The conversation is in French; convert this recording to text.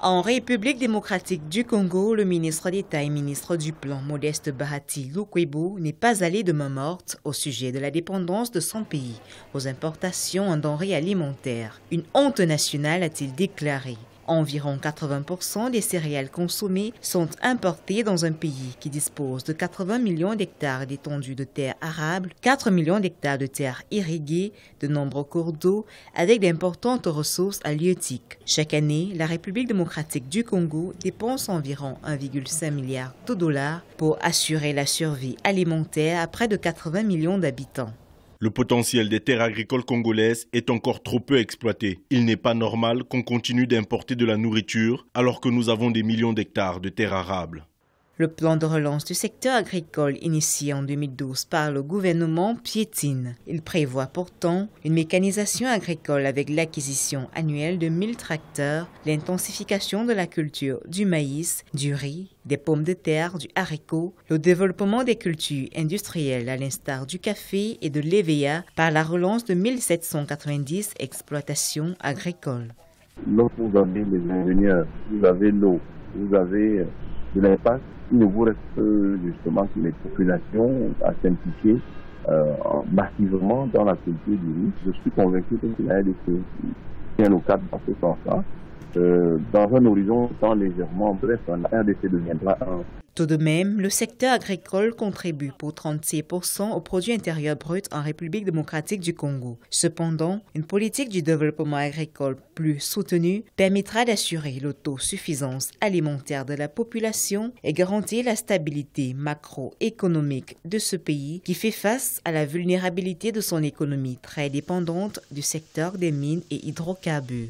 En République démocratique du Congo, le ministre d'État et ministre du Plan, Modeste Bahati Lukwebo, n'est pas allé de main morte au sujet de la dépendance de son pays aux importations en denrées alimentaires. Une honte nationale, a-t-il déclaré. Environ 80% des céréales consommées sont importées dans un pays qui dispose de 80 millions d'hectares d'étendue de terres arables, 4 millions d'hectares de terres irriguées, de nombreux cours d'eau, avec d'importantes ressources halieutiques. Chaque année, la République démocratique du Congo dépense environ 1,5 milliard de dollars pour assurer la survie alimentaire à près de 80 millions d'habitants. Le potentiel des terres agricoles congolaises est encore trop peu exploité. Il n'est pas normal qu'on continue d'importer de la nourriture alors que nous avons des millions d'hectares de terres arables. Le plan de relance du secteur agricole initié en 2012 par le gouvernement piétine. Il prévoit pourtant une mécanisation agricole avec l'acquisition annuelle de 1000 tracteurs, l'intensification de la culture du maïs, du riz, des pommes de terre, du haricot, le développement des cultures industrielles à l'instar du café et de l'EVA par la relance de 1790 exploitations agricoles. Lorsque vous avez les ingénieurs, vous avez l'eau, vous avez de l'impact, il ne vous reste justement que les populations à s'impliquer massivement dans la culture du riz. Je suis convaincu que c'est la RDC qui tient le cadre dans ce sens-là. Dans un horizon tant légèrement bref, la RDC deviendra un. Tout de même, le secteur agricole contribue pour 36% au produit intérieur brut en République démocratique du Congo. Cependant, une politique du développement agricole plus soutenue permettra d'assurer l'autosuffisance alimentaire de la population et garantir la stabilité macroéconomique de ce pays qui fait face à la vulnérabilité de son économie très dépendante du secteur des mines et hydrocarbures.